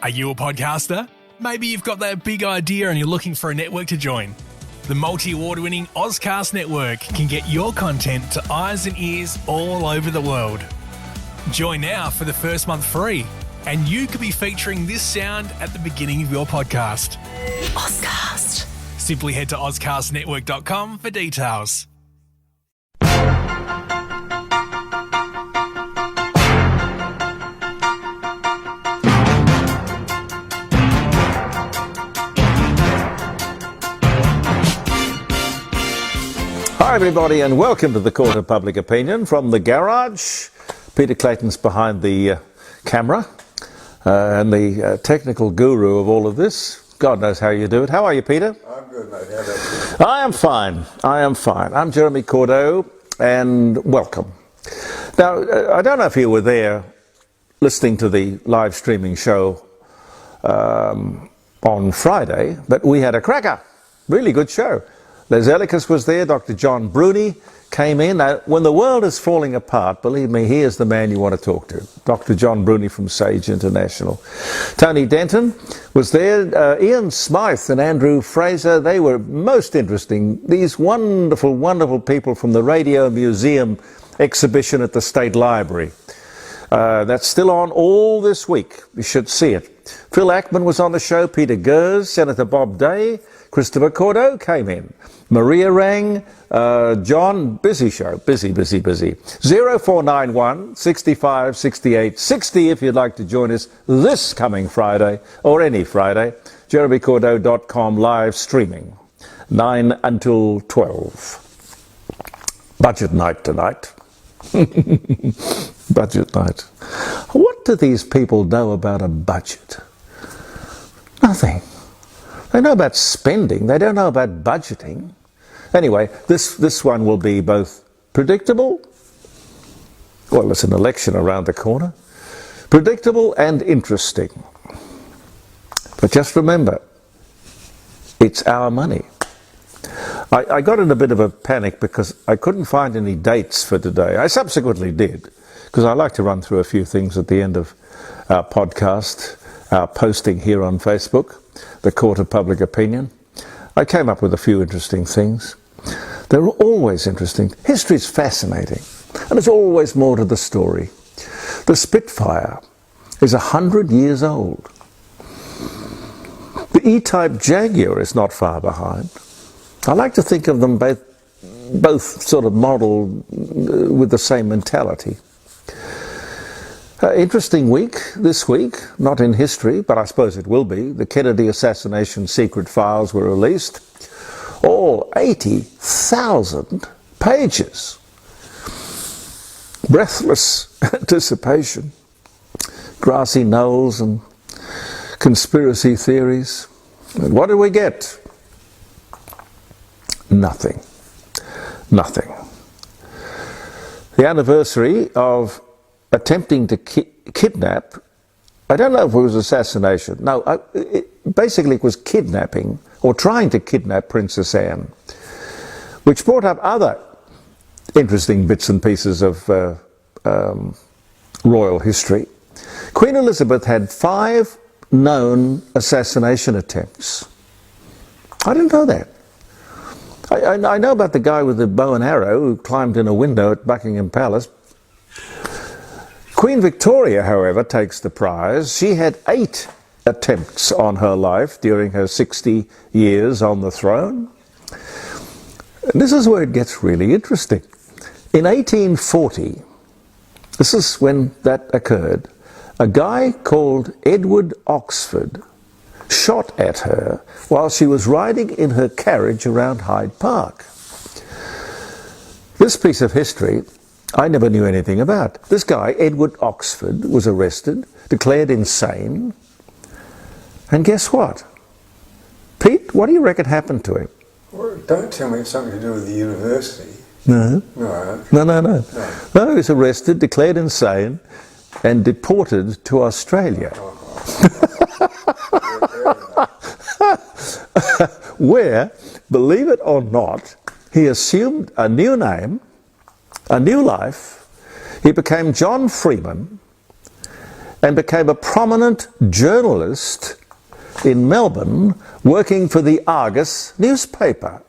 Are you a podcaster? Maybe you've got that big idea and you're looking for a network to join. The multi-award-winning Ozcast network can get your content to eyes and ears all over the world. Join now for the first month free, and you could be featuring this sound at the beginning of your podcast. Ozcast. Simply head to ozcastnetwork.com for details. Hi everybody, and welcome to the Court of Public Opinion from the garage. Peter Clayton's behind the camera and the technical guru of all of this. God knows how you do it. How are you, Peter? I'm good, mate. How about you? I am fine. I'm Jeremy Cordeaux, and welcome. Now, I don't know if you were there listening to the live streaming show on Friday, but we had a cracker. Really good show. Les Ellicus was there, Dr. John Bruni came in. Now, when the world is falling apart, believe me, he is the man you want to talk to. Dr. John Bruni from Sage International. Tony Denton was there, Ian Smythe and Andrew Fraser. They were most interesting. These wonderful, wonderful people from the Radio Museum exhibition at the State Library. That's still on all this week. You should see it. Phil Ackman was on the show, Peter Gers, Senator Bob Day, Christopher Cordeaux came in. Maria rang, John, busy show, busy. 0491 65 68 60 if you'd like to join us this coming Friday, or any Friday, jeremycordeaux.com live streaming, 9 until 12. Budget night tonight. Budget night. What do these people know about a budget? Nothing. They know about spending, they don't know about budgeting. Anyway, this one will be both predictable, well, there's an election around the corner, predictable and interesting. But just remember, it's our money. I got in a bit of a panic because I couldn't find any dates for today. I subsequently did, because I like to run through a few things at the end of our podcast, our posting here on Facebook, the Court of Public Opinion. I came up with a few interesting things. They're always interesting. History's fascinating, and there's always more to the story. The Spitfire is 100 years old. The E-Type Jaguar is not far behind. I like to think of them both sort of modeled with the same mentality. Interesting week this week, not in history, but I suppose it will be. The Kennedy assassination secret files were released. All 80,000 pages. Breathless anticipation. Grassy knolls and conspiracy theories. And what did we get? Nothing. Nothing. The anniversary of attempting to kidnap, I don't know if it was assassination. No, basically it was kidnapping, or trying to kidnap Princess Anne, which brought up other interesting bits and pieces of royal history. Queen Elizabeth had 5 known assassination attempts. I didn't know that. I know about the guy with the bow and arrow who climbed in a window at Buckingham Palace. Queen Victoria, however, takes the prize. She had 8 attempts on her life during her 60 years on the throne. And this is where it gets really interesting. In 1840, this is when that occurred, a guy called Edward Oxford shot at her while she was riding in her carriage around Hyde Park. This piece of history I never knew anything about. This guy, Edward Oxford, was arrested, declared insane, and guess what? Pete, what do you reckon happened to him? Well, don't tell me it's something to do with the university. No. No. No, he was arrested, declared insane, and deported to Australia. Where, believe it or not, he assumed a new name, a new life. He became John Freeman, and became a prominent journalist in Melbourne, working for the Argus newspaper,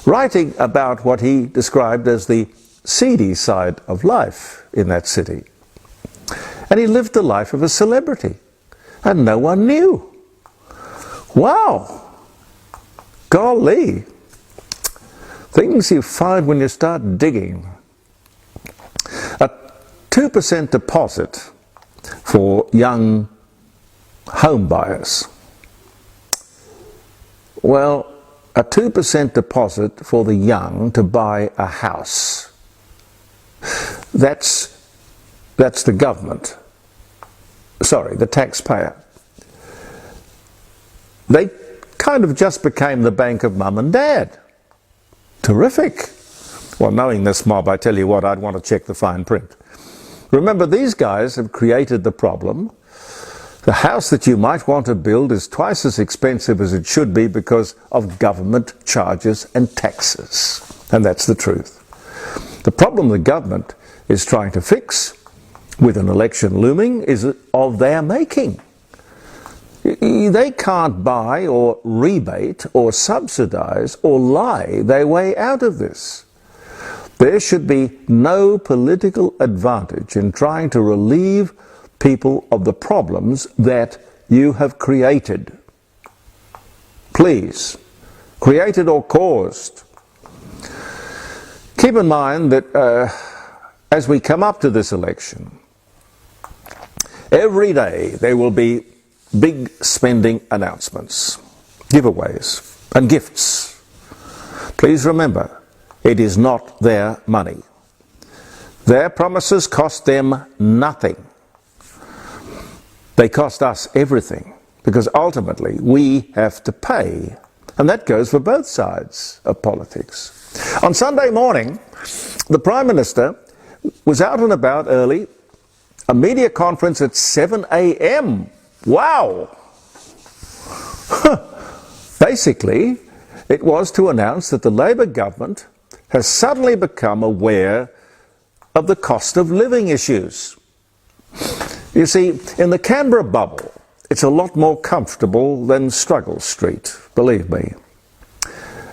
writing about what he described as the seedy side of life in that city. And he lived the life of a celebrity, and no one knew. Wow! Golly! Things you find when you start digging. A 2% deposit for young home buyers. Well, a 2% deposit for the young to buy a house. That's the government. Sorry, the taxpayer. They kind of just became the bank of mum and dad. Terrific. Well, knowing this mob, I tell you what, I'd want to check the fine print. Remember, these guys have created the problem. The house that you might want to build is twice as expensive as it should be because of government charges and taxes. And that's the truth. The problem the government is trying to fix, with an election looming, is of their making. They can't buy or rebate or subsidize or lie their way out of this. There should be no political advantage in trying to relieve people of the problems that you have created. Please, created or caused. Keep in mind that as we come up to this election, every day there will be big spending announcements, giveaways and gifts. Please remember, it is not their money. Their promises cost them nothing. They cost us everything, because ultimately we have to pay. And that goes for both sides of politics. On Sunday morning, the Prime Minister was out and about early, a media conference at 7 a.m. Wow! Basically, it was to announce that the Labor government has suddenly become aware of the cost of living issues. You see, in the Canberra bubble, it's a lot more comfortable than Struggle Street, believe me.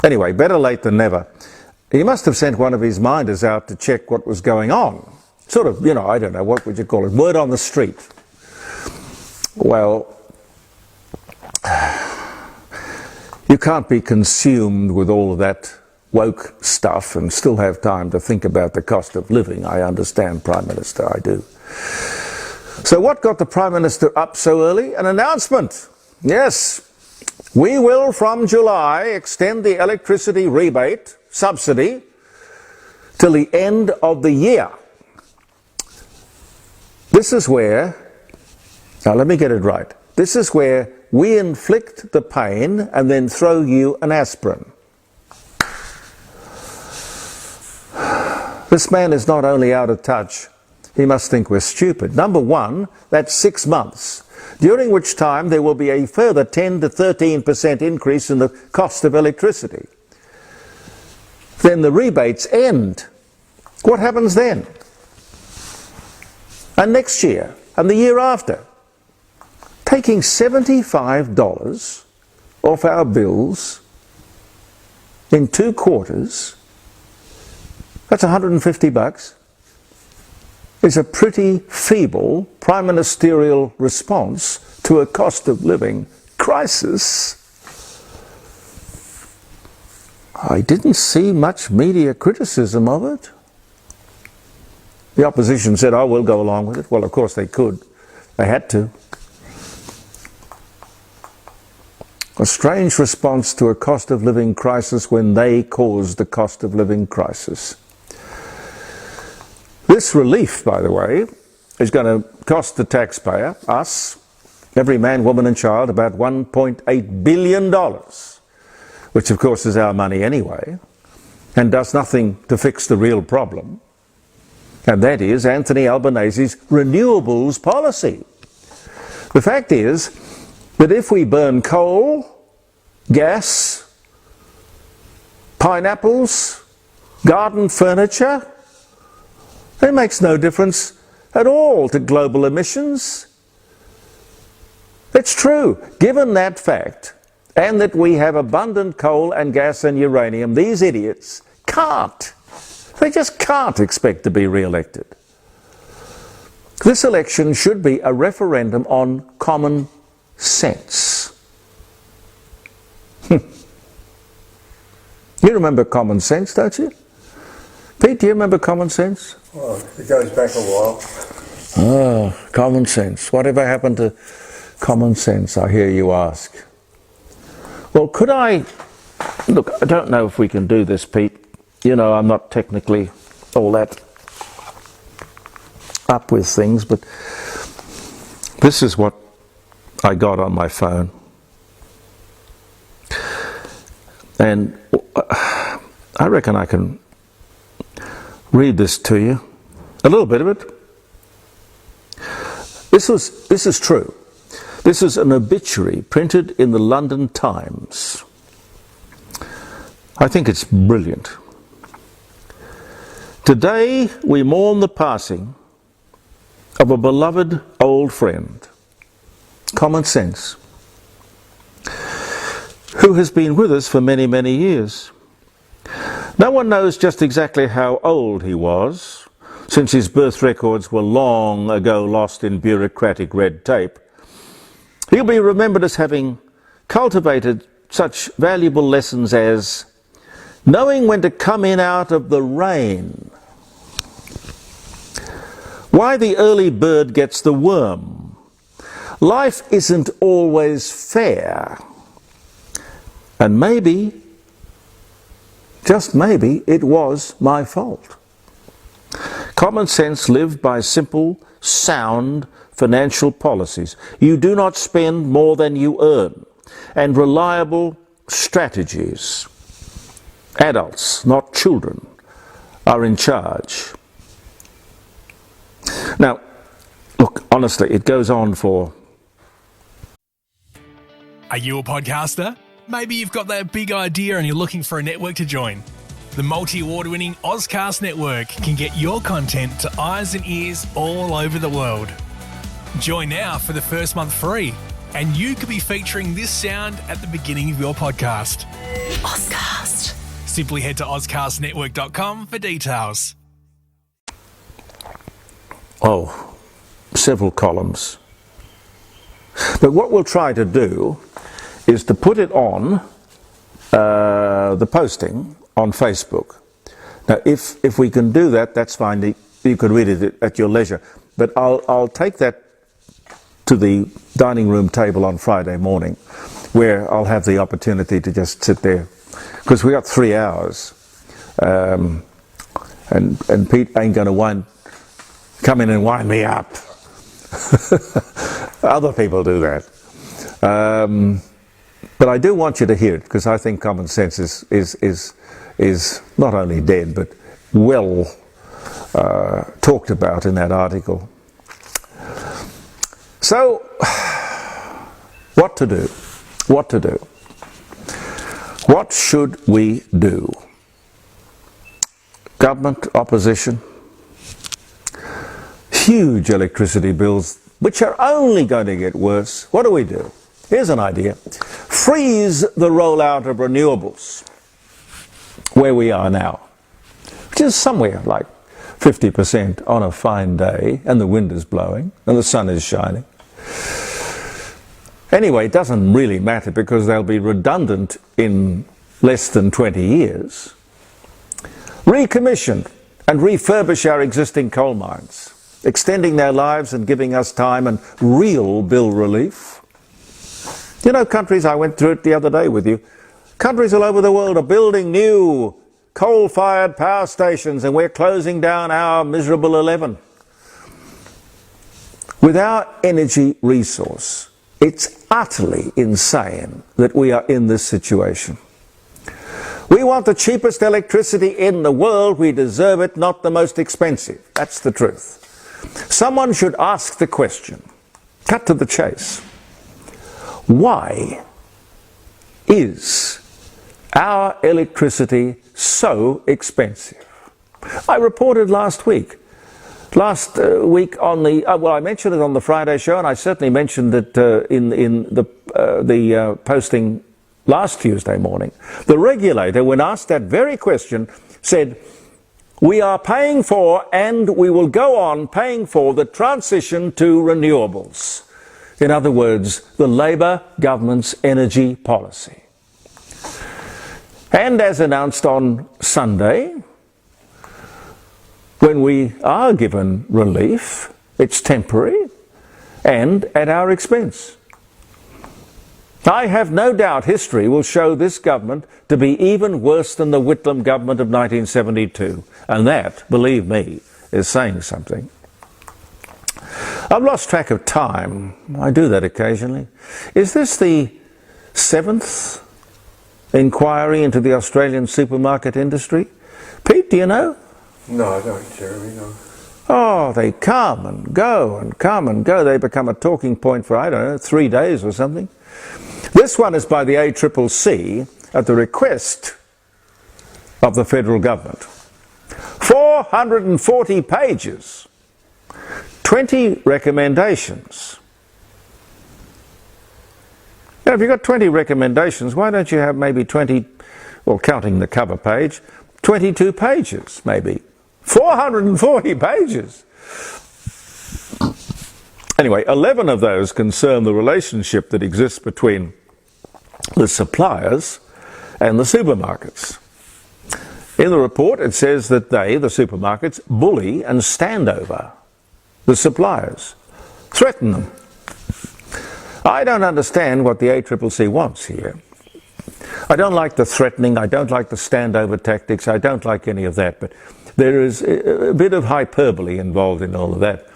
Anyway, better late than never. He must have sent one of his minders out to check what was going on. Sort of, I don't know, what would you call it? Word on the street. Well, you can't be consumed with all of that woke stuff and still have time to think about the cost of living. I understand, Prime Minister, I do. So what got the Prime Minister up so early? An announcement. Yes, we will from July extend the electricity rebate subsidy till the end of the year. This is where, now let me get it right, this is where we inflict the pain and then throw you an aspirin. This man is not only out of touch, he must think we're stupid. Number one, that's 6 months, during which time there will be a further 10 to 13% increase in the cost of electricity. Then the rebates end. What happens then? And next year, and the year after? Taking $75 off our bills in 2 quarters, that's $150, is a pretty feeble prime ministerial response to a cost of living crisis. I didn't see much media criticism of it. The opposition said, oh, we'll go along with it. Well, of course they could. They had to. A strange response to a cost of living crisis when they caused the cost of living crisis. This relief, by the way, is going to cost the taxpayer, us, every man, woman and child, about $1.8 billion, which of course is our money anyway, and does nothing to fix the real problem. And that is Anthony Albanese's renewables policy. The fact is that if we burn coal, gas, pineapples, garden furniture, it makes no difference at all to global emissions. It's true. Given that fact, and that we have abundant coal and gas and uranium, these idiots they just can't expect to be re-elected. This election should be a referendum on common sense. You remember common sense, don't you? Pete, do you remember common sense? Well, it goes back a while. Oh, common sense. Whatever happened to common sense, I hear you ask? Well, could I... Look, I don't know if we can do this, Pete. You know, I'm not technically all that up with things, but this is what I got on my phone. And I reckon I can read this to you, a little bit of it. This is true. This is an obituary printed in the London Times. I think it's brilliant. Today we mourn the passing of a beloved old friend, common sense, who has been with us for many, many years. No one knows just exactly how old he was, since his birth records were long ago lost in bureaucratic red tape. He'll be remembered as having cultivated such valuable lessons as knowing when to come in out of the rain, why the early bird gets the worm, life isn't always fair, and maybe, just maybe, it was my fault. Common sense lived by simple, sound financial policies. You do not spend more than you earn, and reliable strategies. Adults, not children, are in charge. Now, look, honestly, it goes on for... Are you a podcaster? Maybe you've got that big idea and you're looking for a network to join. The multi-award-winning Ozcast network can get your content to eyes and ears all over the world. Join now for the first month free, and you could be featuring this sound at the beginning of your podcast. Ozcast. Simply head to ozcastnetwork.com for details. Oh, several columns. But what we'll try to do is to put it on the posting on Facebook. Now, if we can do that, that's fine. You can read it at your leisure. But I'll take that to the dining room table on Friday morning, where I'll have the opportunity to just sit there, because we got 3 hours, and Pete ain't going to come in and wind me up. Other people do that. But I do want you to hear it, because I think common sense is not only dead, but well talked about in that article. So, what to do? What to do? What should we do? Government, opposition, huge electricity bills, which are only going to get worse. What do? Here's an idea. Freeze the rollout of renewables where we are now, which is somewhere like 50% on a fine day, and the wind is blowing and the sun is shining. Anyway, it doesn't really matter, because they'll be redundant in less than 20 years. Recommission and refurbish our existing coal mines, extending their lives and giving us time and real bill relief. You know, countries, I went through it the other day with you, countries all over the world are building new coal-fired power stations, and we're closing down our miserable 11. With our energy resource, it's utterly insane that we are in this situation. We want the cheapest electricity in the world. We deserve it, not the most expensive. That's the truth. Someone should ask the question, cut to the chase. Why is our electricity so expensive? I reported last week, Last week on the, well, I mentioned it on the Friday show, and I certainly mentioned it in the posting last Tuesday morning. The regulator, when asked that very question, said, we are paying for and we will go on paying for the transition to renewables. In other words, the Labor government's energy policy. And as announced on Sunday, when we are given relief, it's temporary and at our expense. I have no doubt history will show this government to be even worse than the Whitlam government of 1972. And that, believe me, is saying something. I've lost track of time. I do that occasionally. Is this the 7th inquiry into the Australian supermarket industry? Pete, do you know? No, I don't, Jeremy, no. Oh, they come and go and come and go. They become a talking point for, I don't know, 3 days or something. This one is by the ACCC at the request of the federal government. 440 pages, 20 recommendations. Now, if you've got 20 recommendations, why don't you have maybe 20, well, counting the cover page, 22 pages maybe. 440 pages. Anyway, 11 of those concern the relationship that exists between the suppliers and the supermarkets. In the report, it says that they, the supermarkets, bully and stand over the suppliers, threaten them. I don't understand what the ACCC wants here. I don't like the threatening, I don't like the standover tactics, I don't like any of that, but there is a bit of hyperbole involved in all of that.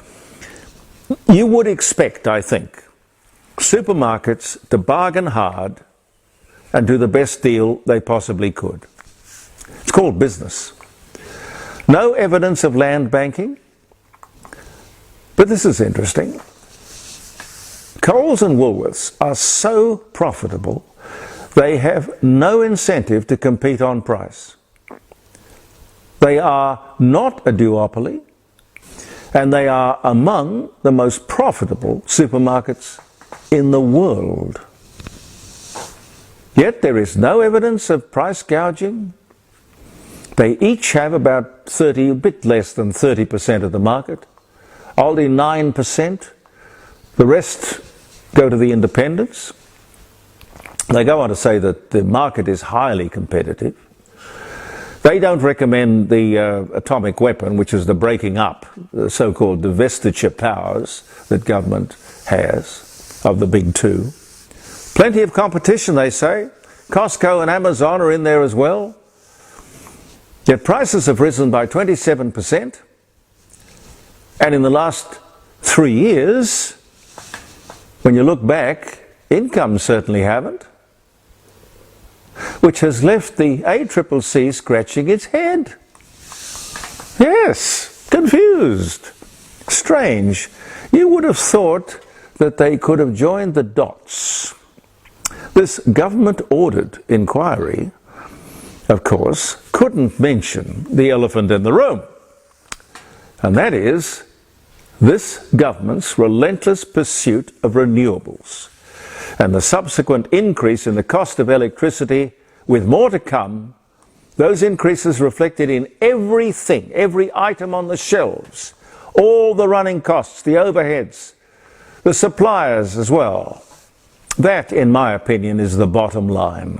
You would expect, I think, supermarkets to bargain hard and do the best deal they possibly could. It's called business. No evidence of land banking, but this is interesting. Coles and Woolworths are so profitable, they have no incentive to compete on price. They are not a duopoly, and they are among the most profitable supermarkets in the world. Yet there is no evidence of price gouging. They each have about 30, a bit less than 30% of the market. Aldi 9%. The rest go to the independents. They go on to say that the market is highly competitive. They don't recommend the atomic weapon, which is the breaking up, the so-called divestiture powers that government has of the big two. Plenty of competition, they say. Costco and Amazon are in there as well. Yet prices have risen by 27%. And in the last 3 years, when you look back, incomes certainly haven't, which has left the ACCC scratching its head. Yes, confused, strange. You would have thought that they could have joined the dots. This government-ordered inquiry, of course, couldn't mention the elephant in the room, and that is this government's relentless pursuit of renewables and the subsequent increase in the cost of electricity, with more to come. Those increases reflected in everything, every item on the shelves, all the running costs, the overheads, the suppliers as well. That, in my opinion, is the bottom line.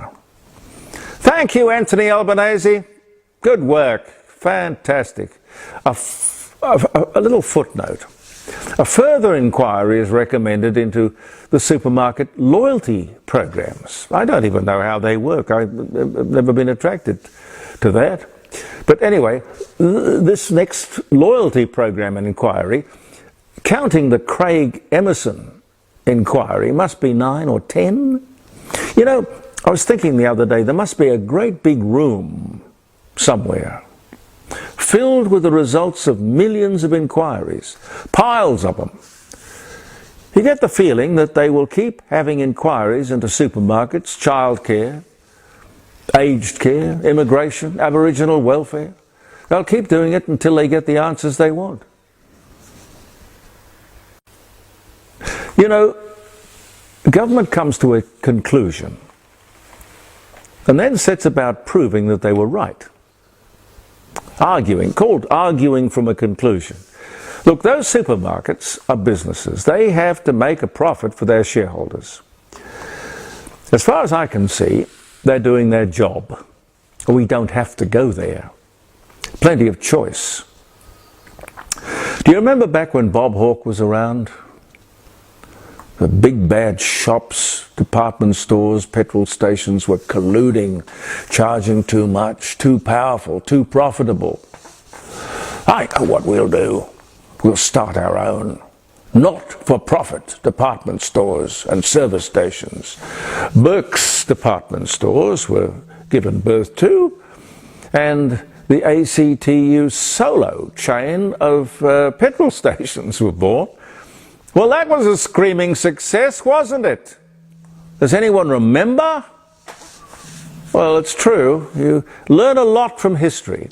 Thank you, Anthony Albanese. Good work. Fantastic. A little footnote. A further inquiry is recommended into the supermarket loyalty programs. I don't even know how they work. I've never been attracted to that. But anyway, this next loyalty program and inquiry, counting the Craig Emerson inquiry, must be 9 or 10. You know, I was thinking the other day, there must be a great big room somewhere filled with the results of millions of inquiries, piles of them. You get the feeling that they will keep having inquiries into supermarkets, childcare, aged care, immigration, Aboriginal welfare. They'll keep doing it until they get the answers they want. You know, government comes to a conclusion and then sets about proving that they were right. Called arguing from a conclusion. Look, those supermarkets are businesses. They have to make a profit for their shareholders. As far as I can see, they're doing their job. We don't have to go there. Plenty of choice. Do you remember back when Bob Hawke was around? The big bad shops, department stores, petrol stations were colluding, charging too much, too powerful, too profitable. I know what we'll do. We'll start our own not-for-profit department stores and service stations. Burke's department stores were given birth to, and the ACCC solo chain of petrol stations were born. Well, that was a screaming success, wasn't it? Does anyone remember? Well, it's true. You learn a lot from history.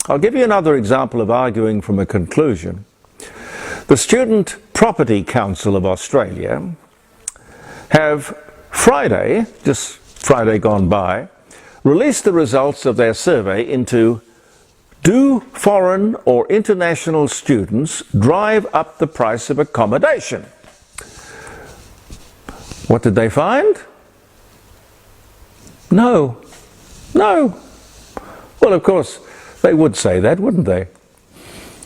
I'll give you another example of arguing from a conclusion. The Student Property Council of Australia have Friday, just Friday gone by, released the results of their survey into "Do foreign or international students drive up the price of accommodation?" What did they find? No. No. Well, of course, they would say that, wouldn't they?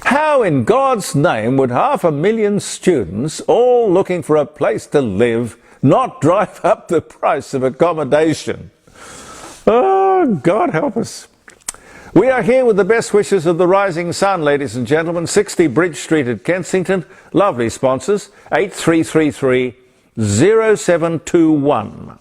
How in God's name would 500,000 students, all looking for a place to live, not drive up the price of accommodation? Oh, God help us. We are here with the best wishes of the Rising Sun, ladies and gentlemen. 60 Bridge Street at Kensington. Lovely sponsors. 8333-0721.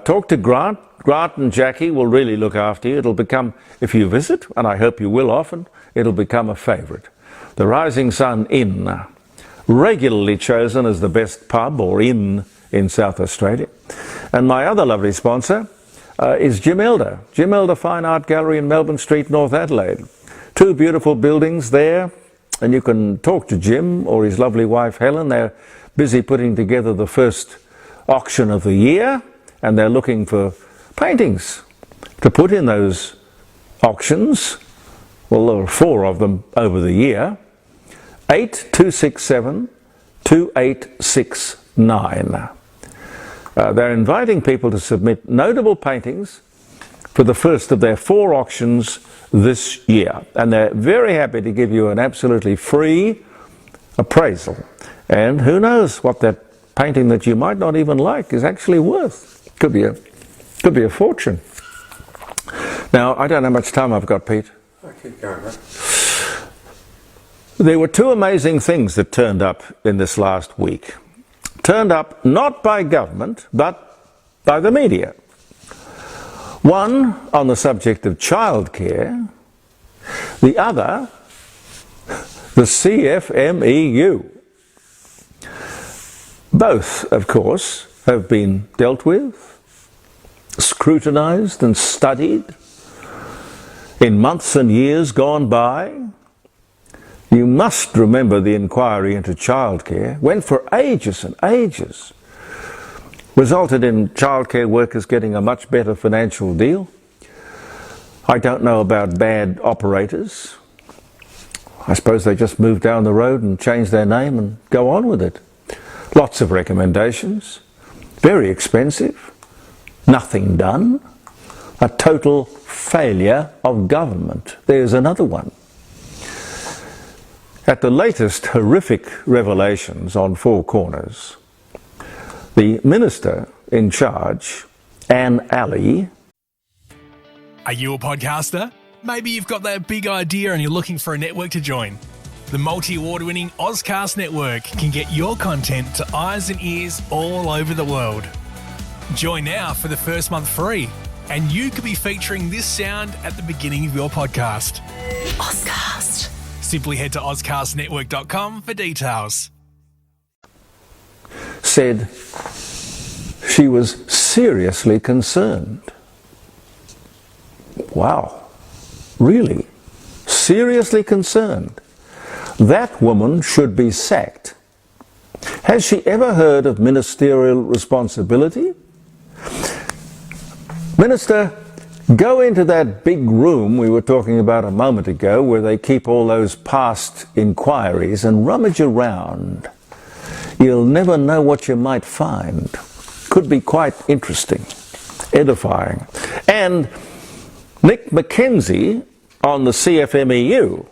Talk to Grant. Grant and Jackie will really look after you. It'll become, if you visit, and I hope you will often, it'll become a favourite. The Rising Sun Inn, regularly chosen as the best pub or inn in South Australia. And my other lovely sponsor is Jim Elder. Jim Elder Fine Art Gallery in Melbourne Street, North Adelaide. 2 beautiful buildings there, and you can talk to Jim or his lovely wife Helen. They're busy putting together the first auction of the year, and they're looking for paintings to put in those auctions. Well, there are 4 of them over the year. 8267-2869. They're inviting people to submit notable paintings for the first of their 4 auctions this year. And they're very happy to give you an absolutely free appraisal. And who knows what that painting that you might not even like is actually worth. Could be a fortune. Now, I don't know how much time I've got, Pete. I keep going, mate. There were 2 amazing things that turned up in this last week. Turned up not by government, but by the media. One on the subject of childcare, the other, the CFMEU. Both, of course, have been dealt with, scrutinised and studied in months and years gone by. You must remember the inquiry into childcare went for ages and ages. Resulted in childcare workers getting a much better financial deal. I don't know about bad operators. I suppose they just move down the road and change their name and go on with it. Lots of recommendations. Very expensive. Nothing done. A total failure of government. There's another one. At the latest horrific revelations on 4 Corners, the minister in charge, Anne Alley. Are you a podcaster? Maybe you've got that big idea and you're looking for a network to join. The multi-award-winning Ozcast network can get your content to eyes and ears all over the world. Join now for the first month free, and you could be featuring this sound at the beginning of your podcast. Ozcast. Simply head to ozcastnetwork.com for details. Said she was seriously concerned. Wow, really? Seriously concerned? That woman should be sacked. Has she ever heard of ministerial responsibility? Minister, go into that big room we were talking about a moment ago where they keep all those past inquiries and rummage around. You'll never know what you might find. Could be quite interesting, edifying. And Nick McKenzie on the CFMEU,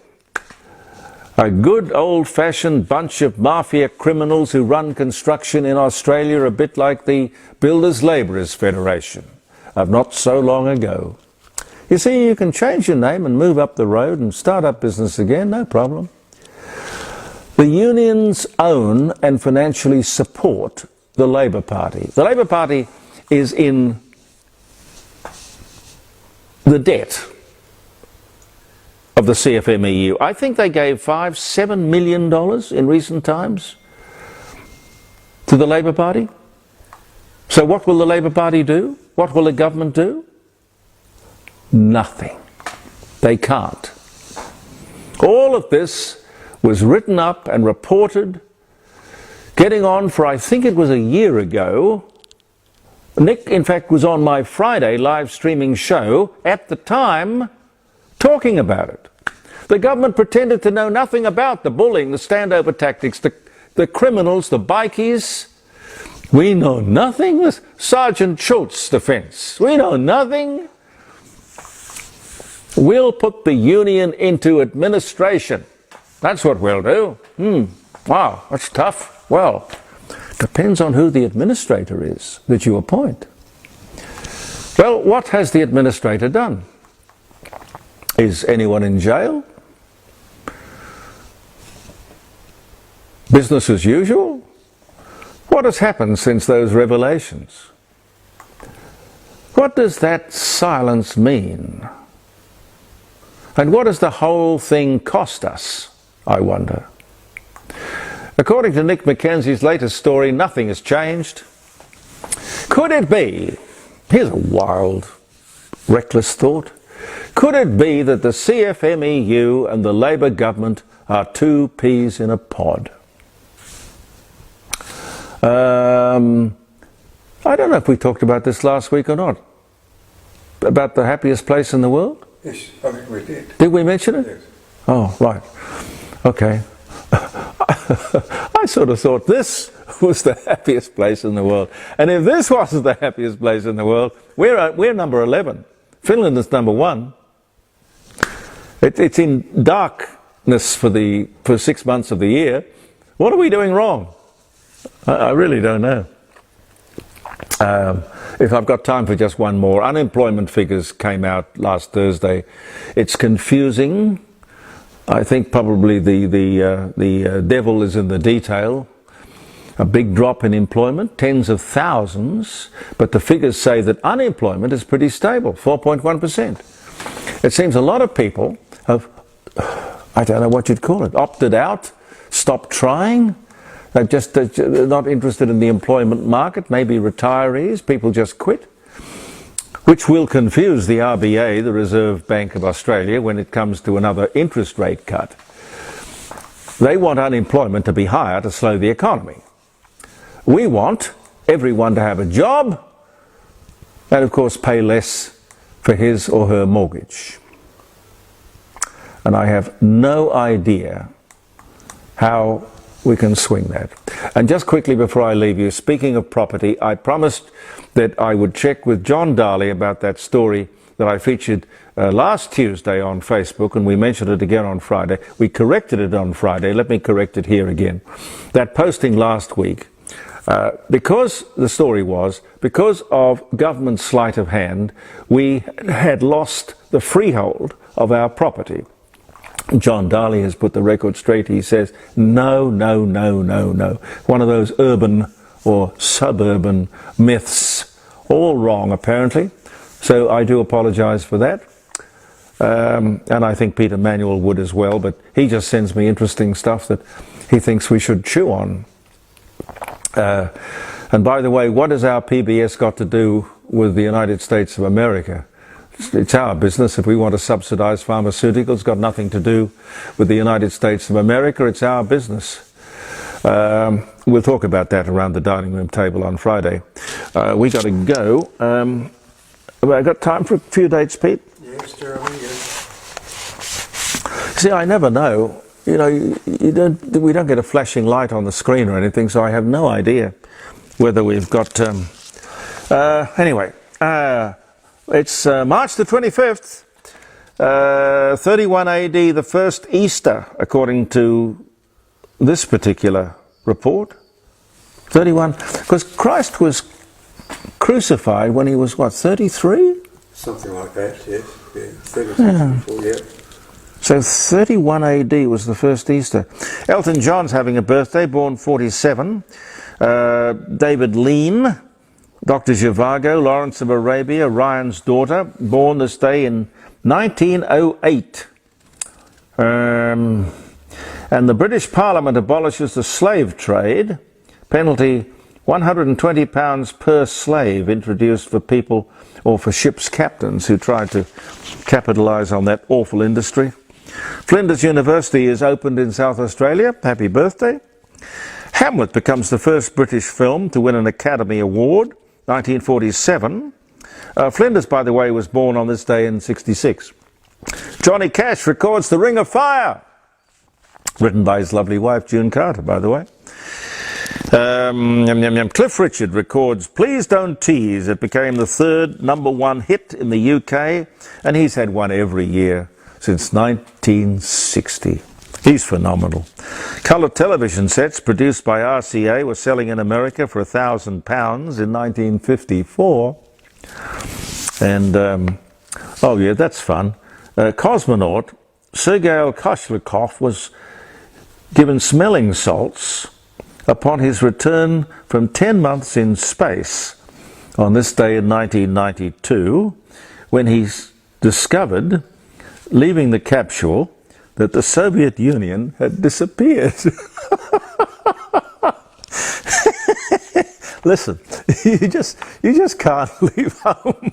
a good old-fashioned bunch of mafia criminals who run construction in Australia, a bit like the Builders Labourers Federation of not so long ago. You see, you can change your name and move up the road and start up business again, no problem. The unions own and financially support the Labor Party. The Labor Party is in the debt of the CFMEU. I think they gave $7 million in recent times to the Labor Party. So what will the Labor Party do? What will the government do? Nothing. They can't. All of this was written up and reported, getting on for, I think it was a year ago. Nick, in fact, was on my Friday live streaming show at the time talking about it. The government pretended to know nothing about the bullying, the standover tactics, the criminals, the bikies. We know nothing. Sergeant Schultz's defense. We know nothing. We'll put the union into administration. That's what we'll do. Wow, that's tough. Well, depends on who the administrator is that you appoint. Well, what has the administrator done? Is anyone in jail? Business as usual? What has happened since those revelations? What does that silence mean? And what does the whole thing cost us, I wonder? According to Nick McKenzie's latest story, nothing has changed. Could it be, here's a wild, reckless thought, could it be that the CFMEU and the Labor government are two peas in a pod? I don't know if we talked about this last week or not. About the happiest place in the world? Yes, I think we did. Did we mention it? Yes. Oh, right. Okay. I sort of thought this was the happiest place in the world. And if this wasn't the happiest place in the world, we're number 11. Finland is number 1. It's in darkness for 6 months of the year. What are we doing wrong? I really don't know. If I've got time for just one more, unemployment figures came out last Thursday. It's confusing. I think probably the devil is in the detail. A big drop in employment, tens of thousands, but the figures say that unemployment is pretty stable, 4.1%. It seems a lot of people have, I don't know what you'd call it, opted out, stopped trying. They're just not interested in the employment market, maybe retirees, people just quit, which will confuse the RBA, the Reserve Bank of Australia, when it comes to another interest rate cut. They want unemployment to be higher to slow the economy. We want everyone to have a job and, of course, pay less for his or her mortgage. And I have no idea how we can swing that. And just quickly before I leave you, speaking of property, I promised that I would check with John Darley about that story that I featured last Tuesday on Facebook, and we mentioned it again on Friday. We corrected it on Friday. Let me correct it here again. That posting last week, because the story was, because of government sleight of hand, we had lost the freehold of our property. John Darley has put the record straight. He says, no, no, no, no, no. One of those urban or suburban myths. All wrong, apparently. So I do apologise for that. And I think Peter Manuel would as well, but he just sends me interesting stuff that he thinks we should chew on. And by the way, what has our PBS got to do with the United States of America? It's our business. If we want to subsidise pharmaceuticals, it's got nothing to do with the United States of America. It's our business. We'll talk about that around the dining room table on Friday. We got to go. Have I got time for a few dates, Pete? Yes, Jeremy, yes. See, I never know. You know, we don't get a flashing light on the screen or anything, so I have no idea whether we've got... anyway, it's March the 25th, 31 AD, the first Easter, according to this particular report. 31, because Christ was crucified when he was, what, 33? Something like that, yes. Yeah, 36 before, yeah. So 31 AD was the first Easter. Elton John's having a birthday, born 47. David Lean, Dr. Zhivago, Lawrence of Arabia, Ryan's daughter, born this day in 1908. And the British Parliament abolishes the slave trade. Penalty £120 per slave introduced for people or for ships' captains who tried to capitalise on that awful industry. Flinders University is opened in South Australia. Happy birthday. Hamlet becomes the first British film to win an Academy Award, 1947. Flinders, by the way, was born on this day in 1966. Johnny Cash records The Ring of Fire, written by his lovely wife, June Carter, by the way. Cliff Richard records Please Don't Tease. It became the third #1 hit in the UK, and he's had one every year since 1960. He's phenomenal. Colour television sets produced by RCA were selling in America for £1,000 in 1954. And, oh yeah, that's fun. Cosmonaut Sergei Koshlikov was given smelling salts upon his return from 10 months in space on this day in 1992, when he discovered, leaving the capsule, that the Soviet Union had disappeared. Listen, you just can't leave home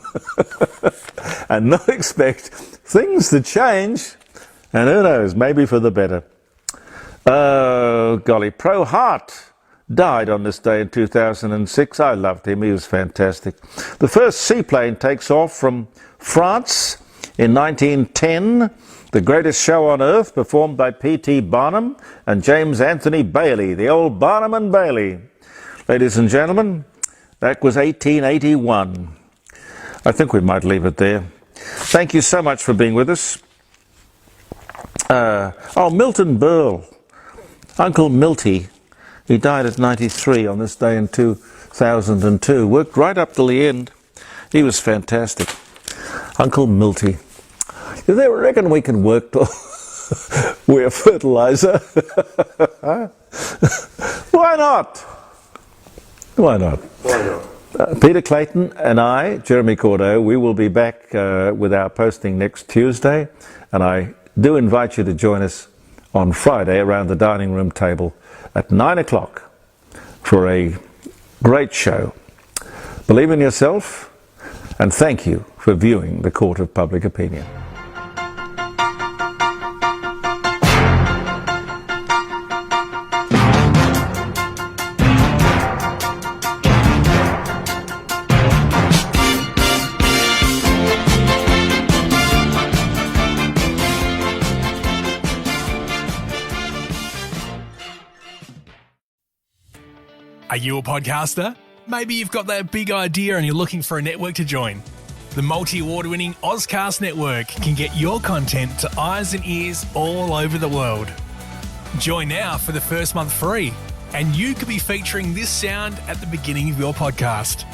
and not expect things to change, and who knows, maybe for the better. Oh, golly. Pro Hart died on this day in 2006. I loved him. He was fantastic. The first seaplane takes off from France in 1910. The Greatest Show on Earth, performed by P.T. Barnum and James Anthony Bailey, the old Barnum and Bailey. Ladies and gentlemen, that was 1881. I think we might leave it there. Thank you so much for being with us. Milton Berle, Uncle Milty. He died at 93 on this day in 2002. Worked right up till the end. He was fantastic. Uncle Milty. Do they reckon we can work till we're fertilizer? Why not? Why not? Why not? Peter Clayton and I, Jeremy Cordeaux, we will be back with our posting next Tuesday, and I do invite you to join us on Friday around the dining room table at 9 o'clock for a great show. Believe in yourself, and thank you for viewing the Court of Public Opinion. Are you a podcaster? Maybe you've got that big idea and you're looking for a network to join. The multi-award-winning Ozcast network can get your content to eyes and ears all over the world. Join now for the first month free, and you could be featuring this sound at the beginning of your podcast.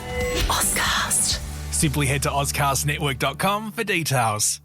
Ozcast. Simply head to ozcastnetwork.com for details.